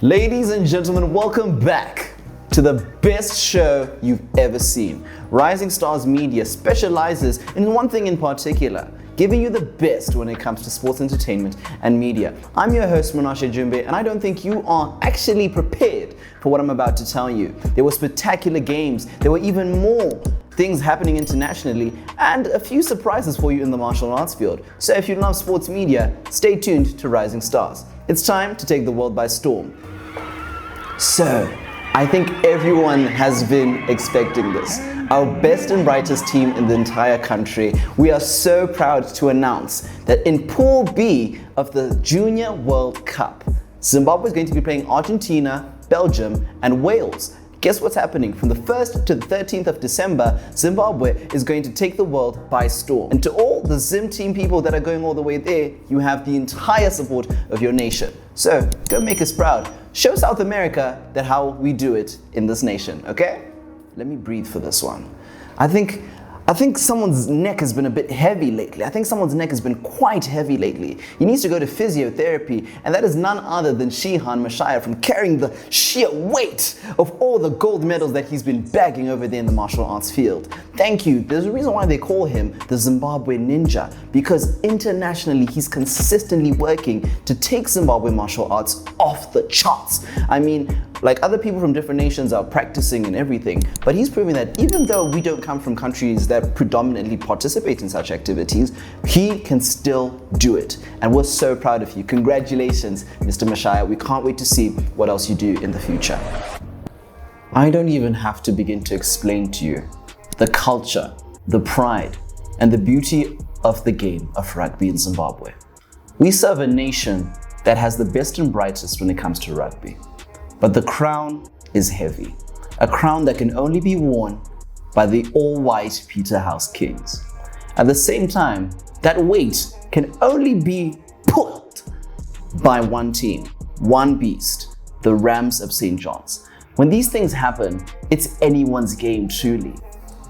Ladies and gentlemen, welcome back to the best show you've ever seen. Rising Stars Media specializes in one thing in particular, giving you the best when it comes to sports entertainment and media. I'm your host, Monashe Jumbe, and I don't think you are actually prepared for what I'm about to tell you. There were spectacular games, there were even more things happening internationally, and a few surprises for you in the martial arts field. So if you love sports media, stay tuned to Rising Stars. It's time to take the world by storm. So, I think everyone has been expecting this. Our best and brightest team in the entire country. We are so proud to announce that in Pool B of the Junior World Cup, Zimbabwe is going to be playing Argentina, Belgium, and Wales. Guess what's happening? From the 1st to the 13th of December, Zimbabwe is going to take the world by storm. And to all the Zim team people that are going all the way there, you have the entire support of your nation. So, go make us proud. Show South America that how we do it in this nation, okay? Let me breathe for this one. I think someone's neck has been a bit heavy lately. I think someone's neck has been quite heavy lately. He needs to go to physiotherapy, and that is none other than Shihan Mashaya from carrying the sheer weight of all the gold medals that he's been bagging over there in the martial arts field. Thank you. There's a reason why they call him the Zimbabwe Ninja, because internationally he's consistently working to take Zimbabwe martial arts off the charts. I mean, like other people from different nations are practicing and everything, but he's proving that even though we don't come from countries that predominantly participate in such activities, he can still do it. And we're so proud of you. Congratulations, Mr. Mashaya. We can't wait to see what else you do in the future. I don't even have to begin to explain to you the culture, the pride, and the beauty of the game of rugby in Zimbabwe. We serve a nation that has the best and brightest when it comes to rugby. But the crown is heavy, a crown that can only be worn by the all-white Peterhouse Kings. At the same time, that weight can only be pulled by one team, one beast, the Rams of St. John's. When these things happen, it's anyone's game truly.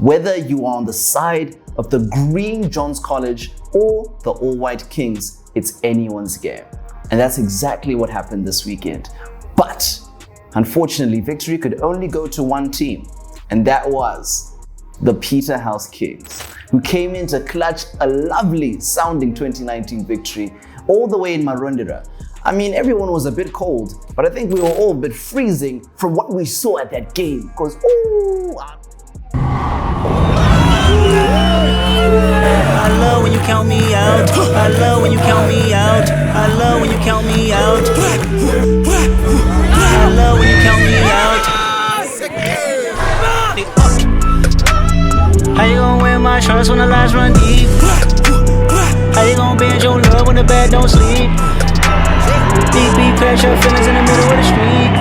Whether you are on the side of the Green Johns College or the all-white Kings, it's anyone's game. And that's exactly what happened this weekend. But unfortunately, victory could only go to one team, and that was the Peterhouse Kings, who came in to clutch a lovely sounding 2019 victory all the way in Marondera. I mean, everyone was a bit cold, but I think we were all a bit freezing from what we saw at that game, because I love when you count me out. I love when you count me out. I love when you count me out. I love when you count me out. How you gon' wear my shorts when the lights run deep? How you gon' bend your love when the bed don't sleep? Deep pressure feelings in the middle of the street.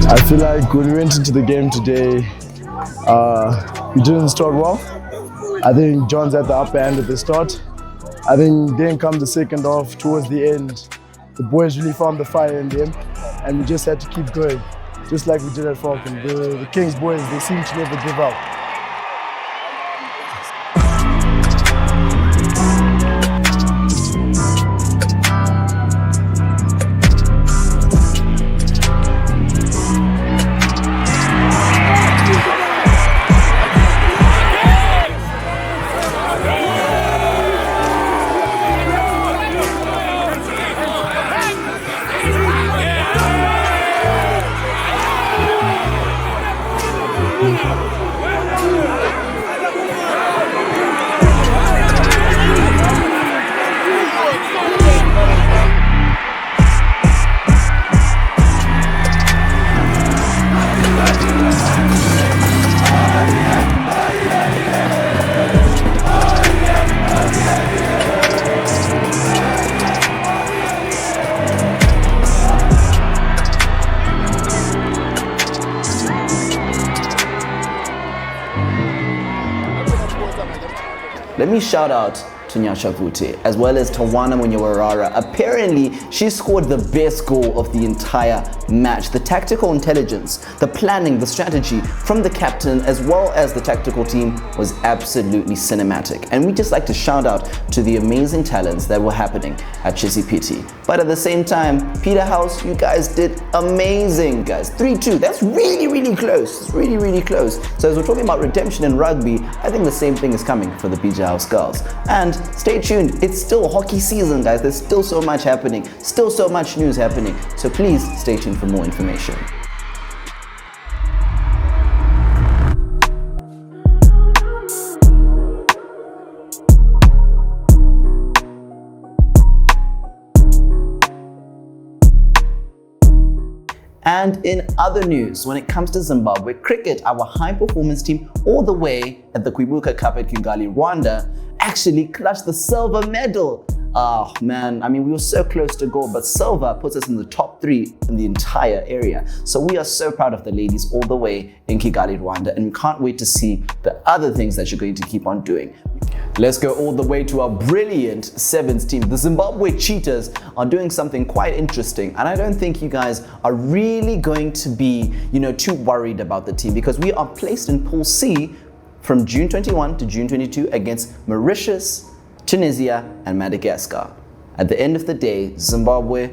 I feel like when we went into the game today, we didn't start well. I think John's at the upper end of the start. I think then come the second half, towards the end, the boys really found the fire in them, and we just had to keep going, just like we did at Falcon. The Kings boys, they seem to never give up. let me shout out to Nyasha Vute, as well as Tawana Munyawarara. Apparently, she scored the best goal of the entire match. The tactical intelligence, the planning, the strategy from the captain, as well as the tactical team was absolutely cinematic. And we just like to shout out to the amazing talents that were happening at Chisipiti. But at the same time, Peterhouse, you guys did amazing, guys. 3-2, that's really, really close. It's really, really close. So as we're talking about redemption in rugby, I think the same thing is coming for the Peterhouse girls. And stay tuned, it's still hockey season, guys. There's still so much happening, still so much news happening. So please stay tuned for more information. And in other news, when it comes to Zimbabwe cricket, our high performance team all the way at the Kwibuka Cup at Kigali, Rwanda, actually clutched the silver medal. Oh man, I mean, we were so close to gold, but silver puts us in the top 3 in the entire area. So we are so proud of the ladies all the way in Kigali, Rwanda, and we can't wait to see the other things that you're going to keep on doing. Let's go all the way to our brilliant sevens team. The Zimbabwe Cheetahs are doing something quite interesting, and I don't think you guys are really going to be, too worried about the team, because we are placed in Pool C from June 21 to June 22 against Mauritius, Tunisia, and Madagascar. At the end of the day, Zimbabwe,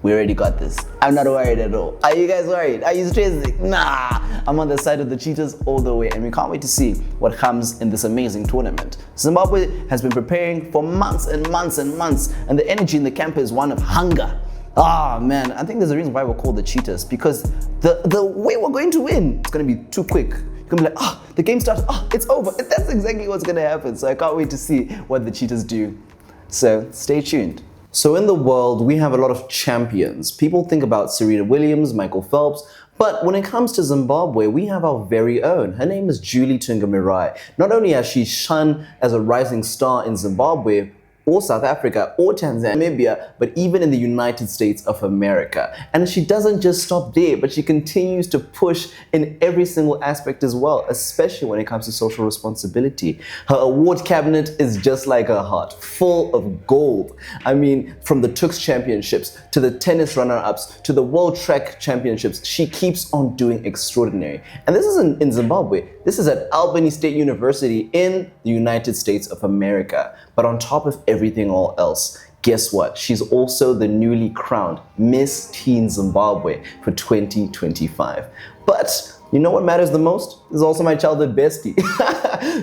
we already got this. I'm not worried at all. Are you guys worried? Are you stressed? Nah, I'm on the side of the Cheetahs all the way, and we can't wait to see what comes in this amazing tournament. Zimbabwe has been preparing for months and months and months, and the energy in the camp is one of hunger. Ah man, I think there's a reason why we're called the Cheetahs, because the way we're going to win, it's going to be too quick. You're going to be like, the game started, it's over. That's exactly what's going to happen. So I can't wait to see what the Cheetahs do. So stay tuned. So in the world, we have a lot of champions. People think about Serena Williams, Michael Phelps, but when it comes to Zimbabwe, we have our very own. Her name is Julie Tunga. Not only has she shone as a rising star in Zimbabwe, or South Africa, or Tanzania, but even in the United States of America. And she doesn't just stop there, but she continues to push in every single aspect as well, especially when it comes to social responsibility. Her award cabinet is just like her heart, full of gold. I mean, from the Tux Championships, to the tennis runner-ups, to the World Track Championships, she keeps on doing extraordinary. And this isn't in Zimbabwe, this is at Albany State University in the United States of America. But on top of everything all else, guess what? She's also the newly crowned Miss Teen Zimbabwe for 2025. But you know what matters the most? This is also my childhood bestie.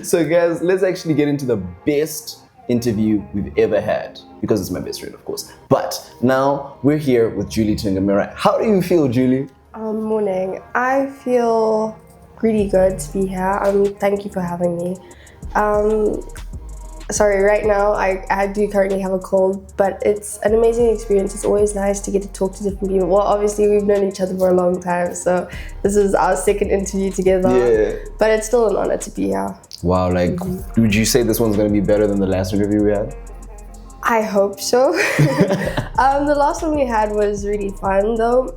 So guys, let's actually get into the best interview we've ever had, because it's my best friend, of course. But now we're here with Julie Tunga. How do you feel, Julie? Morning. I feel really good to be here. Thank you for having me. Sorry, right now I do currently have a cold, but it's an amazing experience. It's always nice to get to talk to different people. Well, obviously we've known each other for a long time, so this is our second interview together. Yeah. But it's still an honor to be here. Wow, would you say this one's gonna be better than the last interview we had? I hope so. The last one we had was really fun though.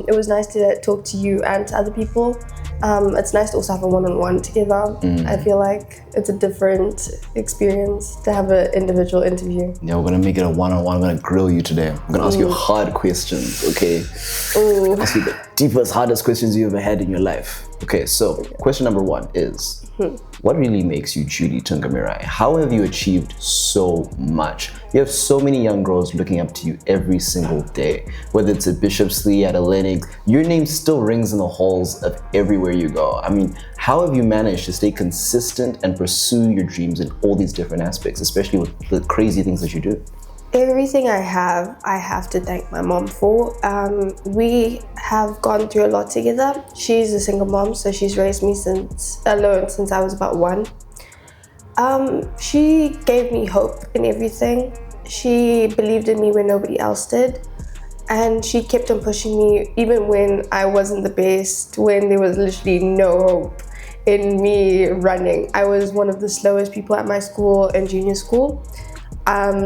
It was nice to talk to you and to other people. It's nice to also have a one-on-one together. I feel like it's a different experience to have an individual interview. Yeah, we're gonna make it a one-on-one. I'm gonna grill you today. I'm gonna ask you hard questions, okay? Ask you the deepest, hardest questions you ever had in your life. Okay, so question number 1 is, what really makes you Julie Tungamirai? How have you achieved so much? You have so many young girls looking up to you every single day. Whether it's at Bishopsley, at Athletics, your name still rings in the halls of everywhere you go. I mean, how have you managed to stay consistent and pursue your dreams in all these different aspects, especially with the crazy things that you do? Everything I have to thank my mom for. We have gone through a lot together. She's a single mom, so she's raised me since I was about 1. She gave me hope in everything. She believed in me when nobody else did. And she kept on pushing me even when I wasn't the best, when there was literally no hope in me running. I was one of the slowest people at my school in junior school.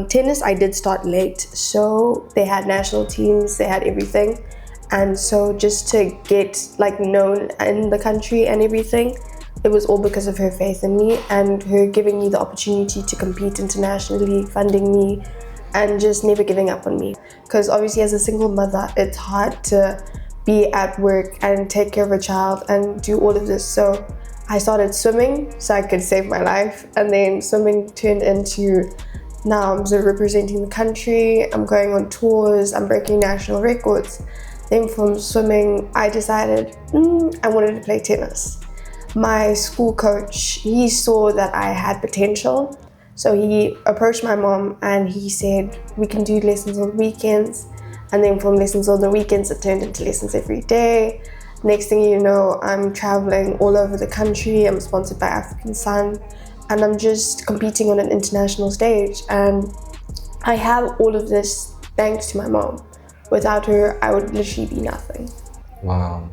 Tennis, I did start late, so they had national teams, they had everything. And so just to get known in the country and everything, it was all because of her faith in me and her giving me the opportunity to compete internationally, funding me, and just never giving up on me. Because obviously as a single mother, it's hard to be at work and take care of a child and do all of this. So I started swimming so I could save my life, and then swimming turned into now I'm representing the country, I'm going on tours, I'm breaking national records. Then from swimming, I decided I wanted to play tennis. My school coach, he saw that I had potential. So he approached my mom and he said, we can do lessons on weekends. And then from lessons on the weekends, it turned into lessons every day. Next thing you know, I'm traveling all over the country. I'm sponsored by African Sun. And I'm just competing on an international stage. And I have all of this thanks to my mom. Without her, I would literally be nothing. Wow.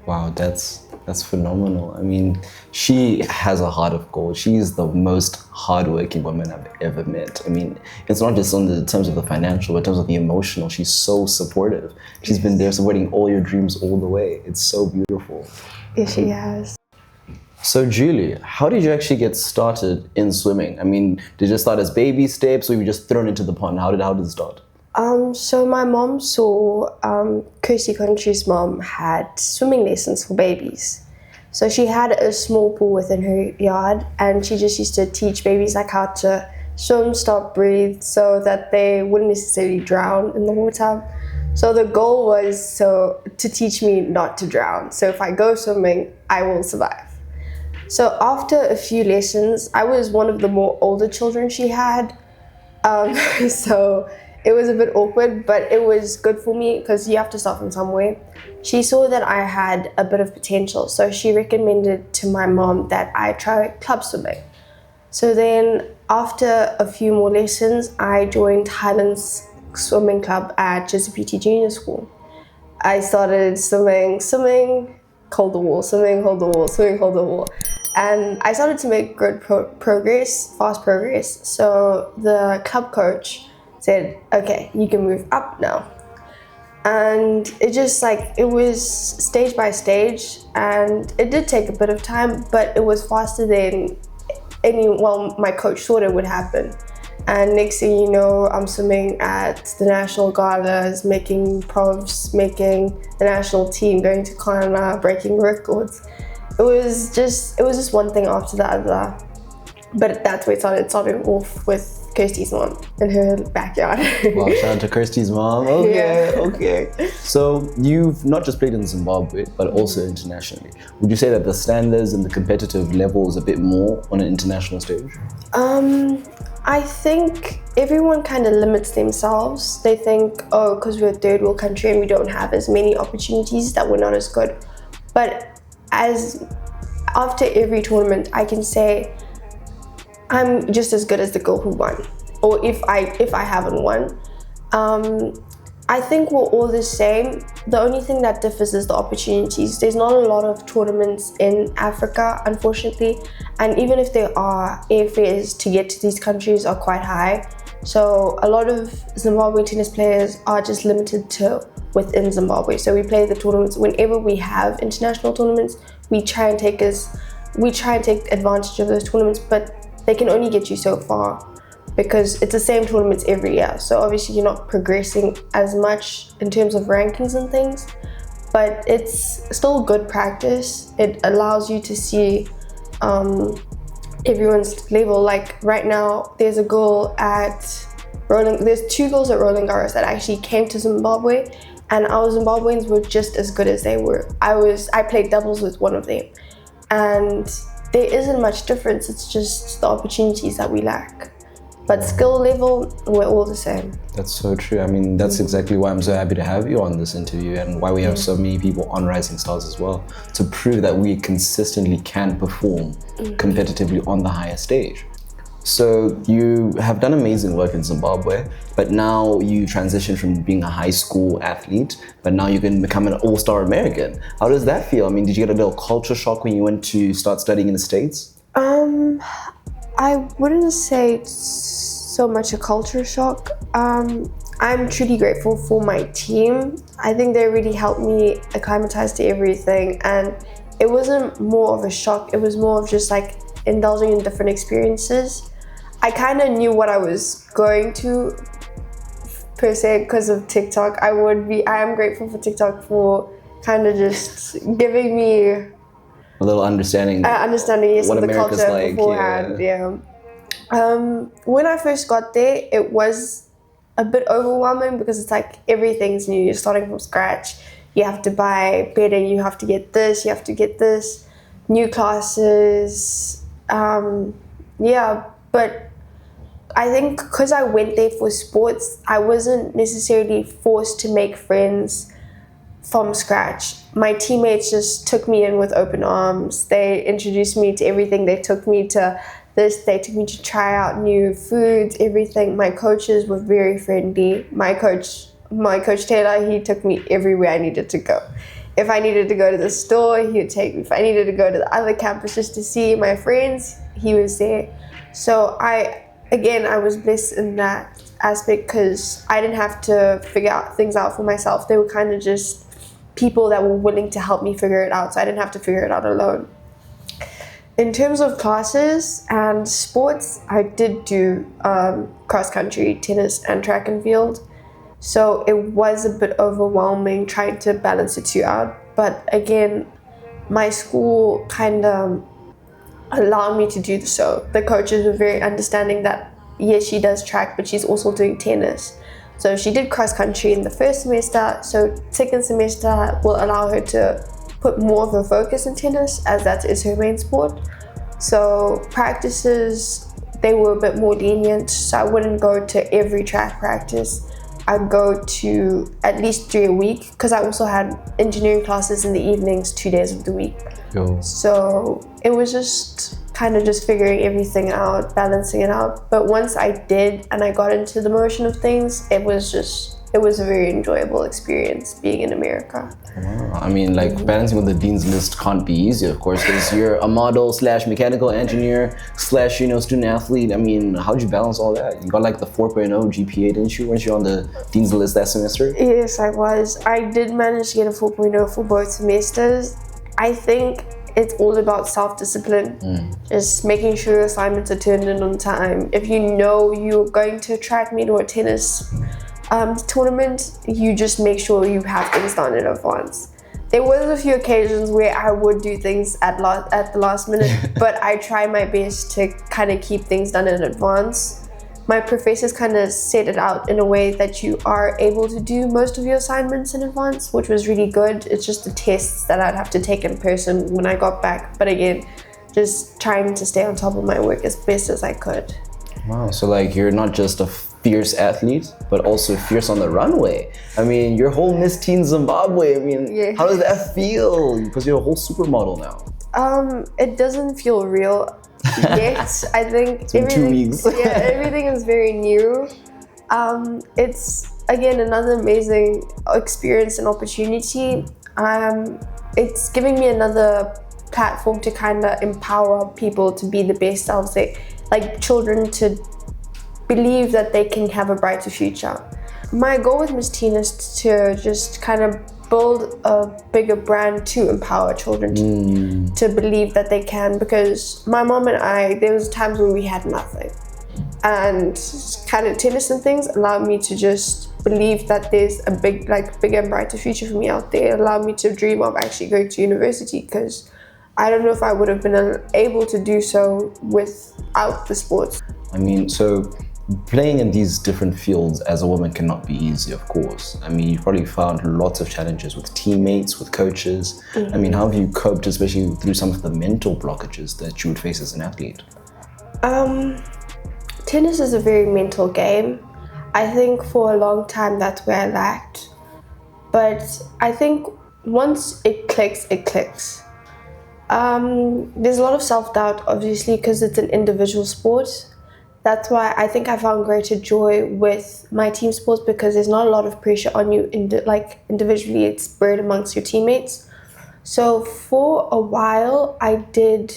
Wow, that's phenomenal. I mean, she has a heart of gold. She's the most hardworking woman I've ever met. I mean, it's not just on the terms of the financial, but in terms of the emotional. She's so supportive. She's been there supporting all your dreams all the way. It's so beautiful. Yes, she has. So Julie, how did you actually get started in swimming? I mean, did you start as baby steps or you were just thrown into the pond? How did it start? So my mom saw Kirsty Country's mom had swimming lessons for babies. So she had a small pool within her yard and she just used to teach babies like how to swim, stop, breathe so that they wouldn't necessarily drown in the water. So the goal was to teach me not to drown. So if I go swimming, I will survive. So after a few lessons, I was one of the more older children she had. So it was a bit awkward, but it was good for me because you have to start from somewhere. She saw that I had a bit of potential, so she recommended to my mom that I try club swimming. So then after a few more lessons, I joined Highlands Swimming Club at Jizipiti Junior School. I started swimming, hold the wall, swimming, hold the wall, swimming, hold the wall. And I started to make good fast progress. So the club coach said, okay, you can move up now. And it was stage by stage, and it did take a bit of time, but it was faster than my coach thought it would happen. And next thing you know, I'm swimming at the national galas, making provs, making the national team, going to Ghana, breaking records. It was just one thing after the other. But that's where it started. It started off with Kirsty's mom in her backyard. Wow, shout out to Kirsty's mom. Okay. So you've not just played in Zimbabwe, but also internationally. Would you say that the standards and the competitive level is a bit more on an international stage? I think everyone kind of limits themselves. They think, because we're a third world country and we don't have as many opportunities, that we're not as good. But after every tournament, I can say I'm just as good as the girl who won, or if I haven't won. I think we're all the same. The only thing that differs is the opportunities. There's not a lot of tournaments in Africa, unfortunately, and even if there are, airfares to get to these countries are quite high. So a lot of Zimbabwean tennis players are just limited to within Zimbabwe. So we play the tournaments whenever we have international tournaments. We try and take advantage of those tournaments, but they can only get you so far because it's the same tournaments every year. So obviously you're not progressing as much in terms of rankings and things, but it's still good practice. It allows you to see everyone's level. Like right now, there's two girls at Roland Garros that actually came to Zimbabwe, and our Zimbabweans were just as good as they were. I played doubles with one of them, and there isn't much difference. It's just the opportunities that we lack. But skill level, we're all the same. That's so true. I mean, that's exactly why I'm so happy to have you on this interview, and why we have so many people on Rising Stars as well, to prove that we consistently can perform competitively on the higher stage. So you have done amazing work in Zimbabwe, but now you transition from being a high school athlete, but now you can become an all-star American. How does that feel? I mean, did you get a little culture shock when you went to start studying in the States? I wouldn't say it's so much a culture shock. I'm truly grateful for my team. I think they really helped me acclimatize to everything, and it wasn't more of a shock. It was more of just like indulging in different experiences. I kind of knew what I was going to per se because of TikTok. I am grateful for TikTok for kind of just giving me A little understanding. Yes, what of the America's culture like, beforehand. Yeah. When I first got there, it was a bit overwhelming because it's like everything's new. You're starting from scratch. You have to buy bedding. You have to get this. You have to get this. New classes. But I think because I went there for sports, I wasn't necessarily forced to make friends from scratch. My teammates just took me in with open arms. They introduced me to everything. They took me to this. They took me to try out new foods, everything. My coaches were very friendly. My coach Taylor, he took me everywhere I needed to go. If I needed to go to the store, he would take me. If I needed to go to the other campus just to see my friends, he was there. So I was blessed in that aspect because I didn't have to figure things out for myself. They were kind of just people that were willing to help me figure it out, so I didn't have to figure it out alone. In terms of classes and sports, I did do cross country, tennis, and track and field. So it was a bit overwhelming trying to balance the two out. But again, my school kind of allowed me to do so. The coaches were very understanding that, yes, she does track, but she's also doing tennis. So she did cross country in the first semester. So second semester will allow her to put more of a focus in tennis, as that is her main sport. So practices, they were a bit more lenient. So I wouldn't go to every track practice. I'd go to at least 3 a week because I also had engineering classes in the evenings 2 days of the week. So it was just kind of just figuring everything out, balancing it out. But once I did and I got into the motion of things, it was a very enjoyable experience being in America. Wow. I mean, like balancing with the dean's list can't be easy, of course, because you're a model / mechanical engineer / student athlete. I mean, how'd you balance all that? You got like the 4.0 GPA, didn't you? Weren't you on the dean's list that semester? Yes, I was. I did manage to get a 4.0 for both semesters. I think it's all about self-discipline. Just making sure assignments are turned in on time. If you know you're going to a track meet or a tennis tournament, you just make sure you have things done in advance. There was a few occasions where I would do things at the last minute, but I try my best to kind of keep things done in advance. My professors kind of set it out in a way that you are able to do most of your assignments in advance, which was really good. It's just the tests that I'd have to take in person when I got back. But again, just trying to stay on top of my work as best as I could. Wow, so like you're not just a fierce athlete, but also fierce on the runway. I mean, your whole Miss Teen Zimbabwe, I mean, Yeah. How does that feel? Because you're a whole supermodel now. It doesn't feel real yet. I think It's been 2 weeks. everything is very new. It's again another amazing experience and opportunity. It's giving me another platform to kind of empower people to be the best selves, like children to believe that they can have a brighter future. My goal with Miss Teen is to just kind of build a bigger brand to empower children to believe that they can, because my mom and I, there was times when we had nothing, and kind of tennis and things allowed me to just believe that there's a bigger and brighter future for me out there. It allowed me to dream of actually going to university, because I don't know if I would have been able to do so without the sports. I mean, so playing in these different fields as a woman cannot be easy, of course. I mean, you've probably found lots of challenges with teammates, with coaches. I mean, how have you coped, especially through some of the mental blockages that you would face as an athlete? Tennis is a very mental game. I think for a long time that's where I lacked. But I think once it clicks, it clicks. There's a lot of self-doubt, obviously, because it's an individual sport. That's why I think I found greater joy with my team sports, because there's not a lot of pressure on you individually. It's spread amongst your teammates. So for a while, I did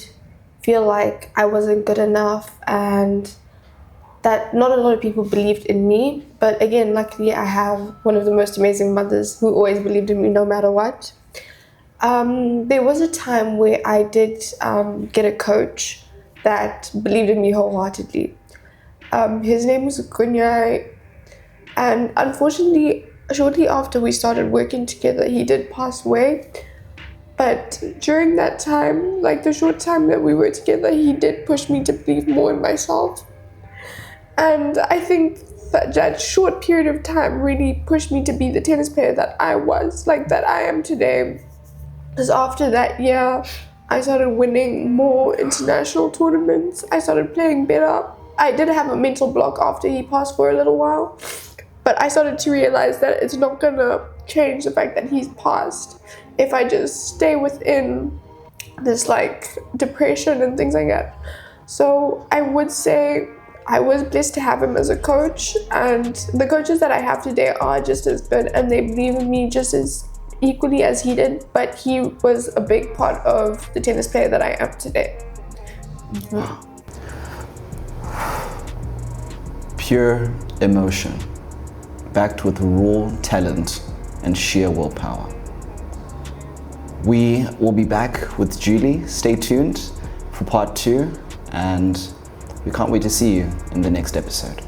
feel like I wasn't good enough and that not a lot of people believed in me. But again, luckily I have one of the most amazing mothers who always believed in me no matter what. There was a time where I did get a coach that believed in me wholeheartedly. His name was Mberikwazvo, and unfortunately, shortly after we started working together, he did pass away. But during that time, like the short time that we were together, he did push me to believe more in myself. And I think that short period of time really pushed me to be the tennis player that I was, like that I am today. Because after that year, I started winning more international tournaments. I started playing better. I did have a mental block after he passed for a little while, but I started to realize that it's not gonna change the fact that he's passed if I just stay within this like depression and things like that. So I would say I was blessed to have him as a coach, and the coaches that I have today are just as good, and they believe in me just as equally as he did, but he was a big part of the tennis player that I am today. Pure emotion, backed with raw talent and sheer willpower. We will be back with Julie. Stay tuned for part 2, and we can't wait to see you in the next episode.